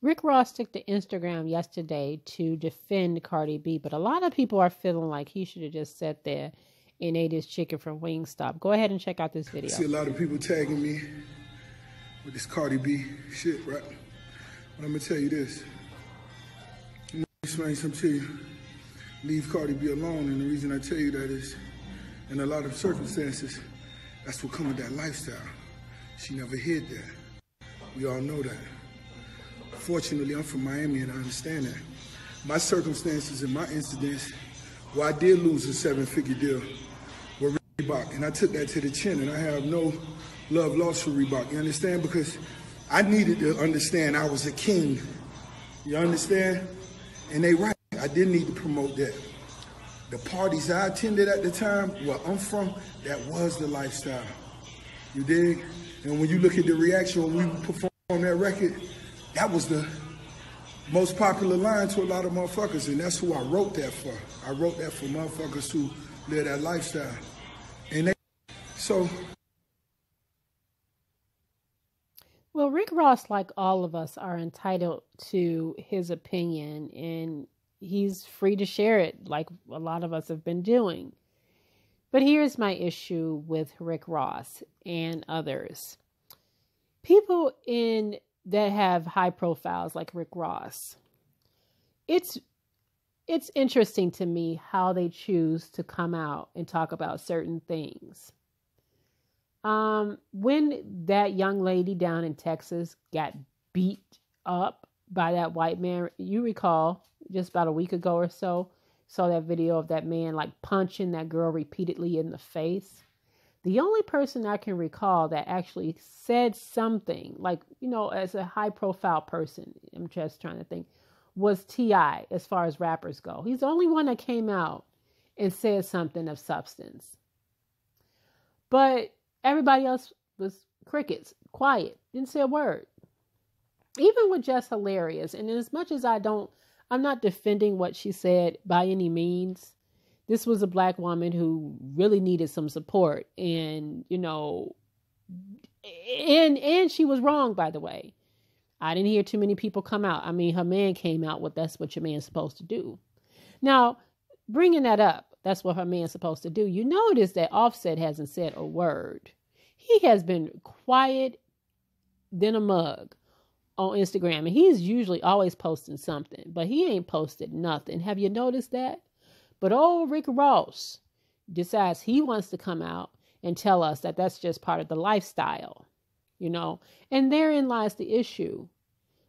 Rick Ross took to Instagram yesterday to defend Cardi B, but a lot of people are feeling like he should have just sat there and ate his chicken from Wingstop. Go ahead and check out this video. I see a lot of people tagging me with this Cardi B shit, right? But I'm gonna tell you this. Let me explain something to you. Leave Cardi B alone, and the reason I tell you that is, in a lot of circumstances, that's what comes with that lifestyle. She never hid that. We all know that. Fortunately, I'm from Miami and I understand that. My circumstances and my incidents, well, I did lose a 7-figure deal with Reebok, and I took that to the chin, and I have no love lost for Reebok, you understand? Because I needed to understand I was a king, you understand? And they right, I didn't need to promote that. The parties I attended at the time, where I'm from, that was the lifestyle, you dig? And when you look at the reaction when we performed that record, that was the most popular line to a lot of motherfuckers, and that's who I wrote that for. I wrote that for motherfuckers who live that lifestyle. And so. Well, Rick Ross, like all of us, are entitled to his opinion, and he's free to share it like a lot of us have been doing. But here's my issue with Rick Ross and others. People that have high profiles like Rick Ross, it's interesting to me how they choose to come out and talk about certain things. When that young lady down in Texas got beat up by that white man, you recall just about a week ago or so, saw that video of that man like punching that girl repeatedly in the face. The only person I can recall that actually said something, like, you know, as a high profile person, I'm just trying to think, was T.I. as far as rappers go. He's the only one that came out and said something of substance. But everybody else was crickets, quiet, didn't say a word. Even with Just Hilarious, and as much as I'm not defending what she said by any means. This was a black woman who really needed some support, and, you know, and she was wrong, by the way. I didn't hear too many people come out. I mean, her man came out with, that's what your man's supposed to do. Now, bringing that up, that's what her man's supposed to do. You notice that Offset hasn't said a word. He has been quiet than a mug on Instagram, and he's usually always posting something, but he ain't posted nothing. Have you noticed that? But old Rick Ross decides he wants to come out and tell us that that's just part of the lifestyle, you know, and therein lies the issue.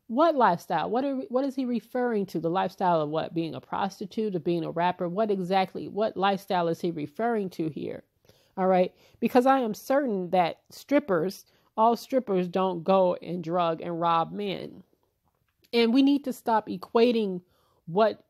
What lifestyle? What is he referring to? The lifestyle of what? Being a prostitute, of being a rapper? What lifestyle is he referring to here? All right. Because I am certain that all strippers don't go and drug and rob men. And we need to stop equating what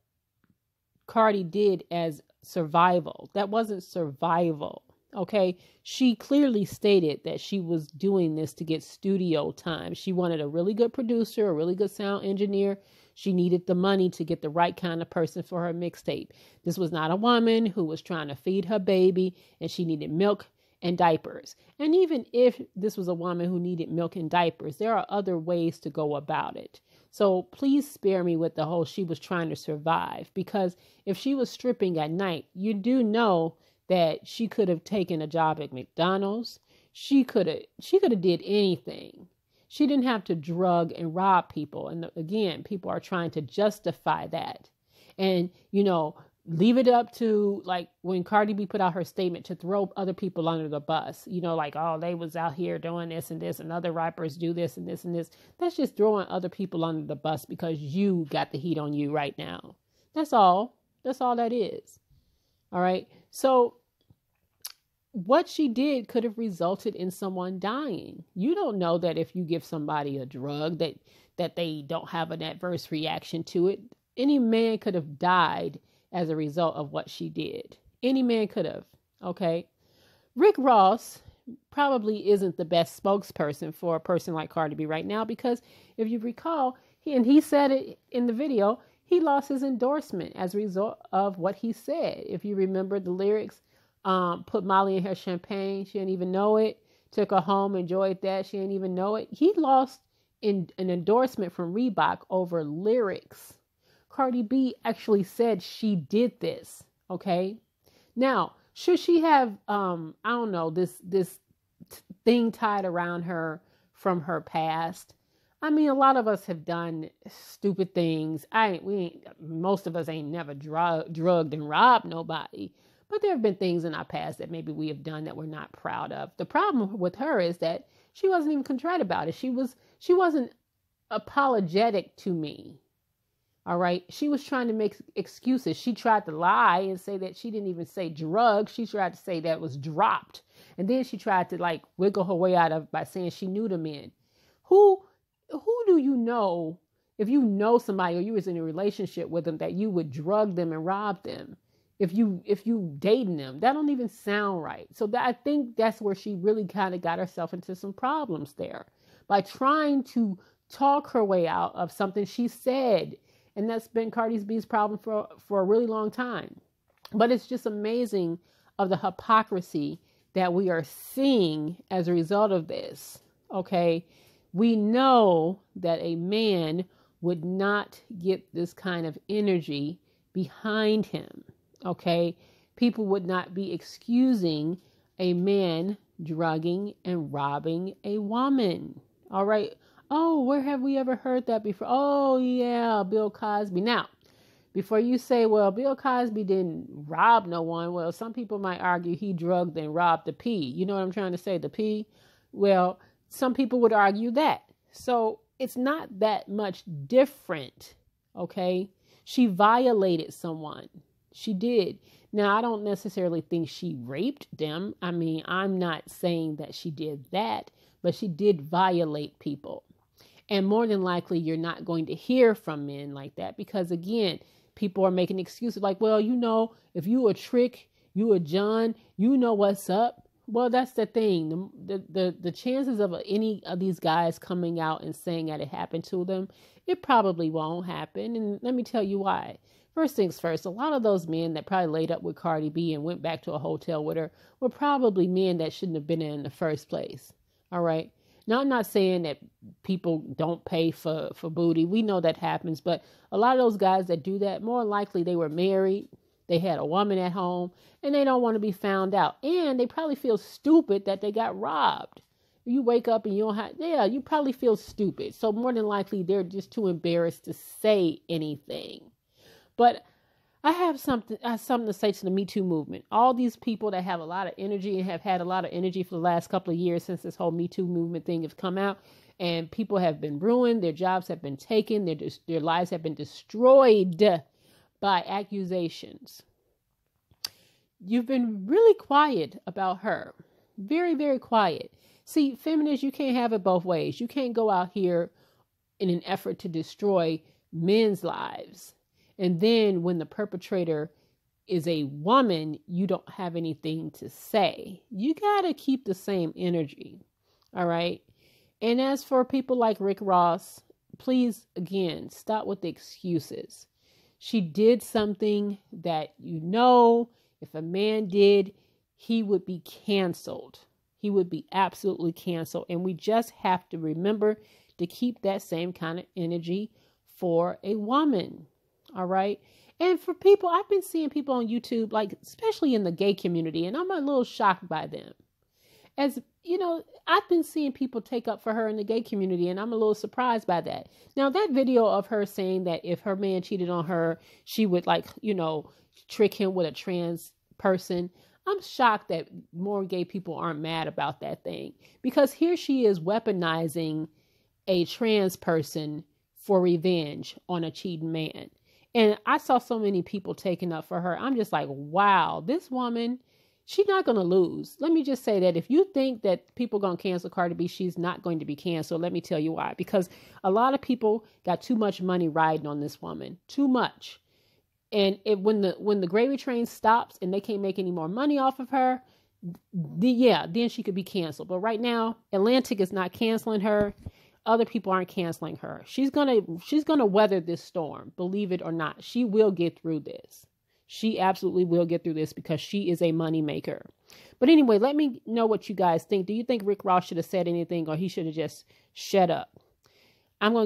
Cardi did as survival. That wasn't survival. Okay. She clearly stated that she was doing this to get studio time. She wanted a really good producer, a really good sound engineer. She needed the money to get the right kind of person for her mixtape. This was not a woman who was trying to feed her baby and she needed milk and diapers. And even if this was a woman who needed milk and diapers, there are other ways to go about it. So please spare me with the whole she was trying to survive, because if she was stripping at night, you do know that she could have taken a job at McDonald's. She could have did anything. She didn't have to drug and rob people. And again, people are trying to justify that. And, you know, leave it up to, like, when Cardi B put out her statement, to throw other people under the bus, you know, like, oh, they was out here doing this and other rappers do this and this and this. That's just throwing other people under the bus because you got the heat on you right now. That's all. That's all that is. All right. So what she did could have resulted in someone dying. You don't know that if you give somebody a drug that they don't have an adverse reaction to it. Any man could have died as a result of what she did. Any man could have. Okay. Rick Ross probably isn't the best spokesperson for a person like Cardi B right now, because if you recall, he said it in the video, he lost his endorsement as a result of what he said. If you remember the lyrics, put Molly in her champagne. She didn't even know it. Took her home, enjoyed that. She didn't even know it. He lost in an endorsement from Reebok over lyrics. Cardi B actually said she did this. Okay. Now, should she have, I don't know, this thing tied around her from her past? I mean, a lot of us have done stupid things. Most of us ain't never drugged and robbed nobody. But there have been things in our past that maybe we have done that we're not proud of. The problem with her is that she wasn't even contrite about it. She wasn't apologetic to me. All right. She was trying to make excuses. She tried to lie and say that she didn't even say drugs. She tried to say that it was dropped. And then she tried to like wiggle her way out of it by saying she knew the men. Who do you know, if you know somebody or you was in a relationship with them, that you would drug them and rob them? If you dating them, that don't even sound right. So I think that's where she really kind of got herself into some problems there by trying to talk her way out of something she said. And that's been Cardi B's problem for a really long time. But it's just amazing of the hypocrisy that we are seeing as a result of this. Okay. We know that a man would not get this kind of energy behind him. Okay. People would not be excusing a man drugging and robbing a woman. All right. Oh, where have we ever heard that before? Oh, yeah, Bill Cosby. Now, before you say, well, Bill Cosby didn't rob no one. Well, some people might argue he drugged and robbed the P. You know what I'm trying to say? The P. Well, some people would argue that. So it's not that much different. Okay. She violated someone. She did. Now, I don't necessarily think she raped them. I mean, I'm not saying that she did that, but she did violate people. And more than likely, you're not going to hear from men like that because, again, people are making excuses like, well, you know, if you a Trick, you a John, you know what's up. Well, that's the thing. The chances of any of these guys coming out and saying that it happened to them, it probably won't happen. And let me tell you why. First things first, a lot of those men that probably laid up with Cardi B and went back to a hotel with her were probably men that shouldn't have been in the first place. All right. Now, I'm not saying that people don't pay for booty. We know that happens. But a lot of those guys that do that, more likely they were married. They had a woman at home and they don't want to be found out. And they probably feel stupid that they got robbed. You wake up and you don't have, you probably feel stupid. So more than likely they're just too embarrassed to say anything. But I have something to say to the Me Too movement. All these people that have a lot of energy and have had a lot of energy for the last couple of years since this whole Me Too movement thing has come out, and people have been ruined, their jobs have been taken, their lives have been destroyed by accusations. You've been really quiet about her. Very, very quiet. See, feminists, you can't have it both ways. You can't go out here in an effort to destroy men's lives. And then when the perpetrator is a woman, you don't have anything to say. You got to keep the same energy. All right. And as for people like Rick Ross, please, again, stop with the excuses. She did something that, you know, if a man did, he would be canceled. He would be absolutely canceled. And we just have to remember to keep that same kind of energy for a woman. All right. And for people, I've been seeing people on YouTube, like, especially in the gay community, and I'm a little shocked by them. As you know, I've been seeing people take up for her in the gay community, and I'm a little surprised by that. Now, that video of her saying that if her man cheated on her, she would, like, you know, trick him with a trans person. I'm shocked that more gay people aren't mad about that thing, because here she is weaponizing a trans person for revenge on a cheating man. And I saw so many people taking up for her. I'm just like, wow, this woman, she's not going to lose. Let me just say that if you think that people are going to cancel Cardi B, she's not going to be canceled. Let me tell you why. Because a lot of people got too much money riding on this woman. Too much. And when the gravy train stops and they can't make any more money off of her, then she could be canceled. But right now, Atlantic is not canceling her. Other people aren't canceling her. She's gonna weather this storm, believe it or not. She will get through this. She absolutely will get through this because she is a money maker. But anyway, let me know what you guys think. Do you think Rick Ross should have said anything, or he should have just shut up? I'm going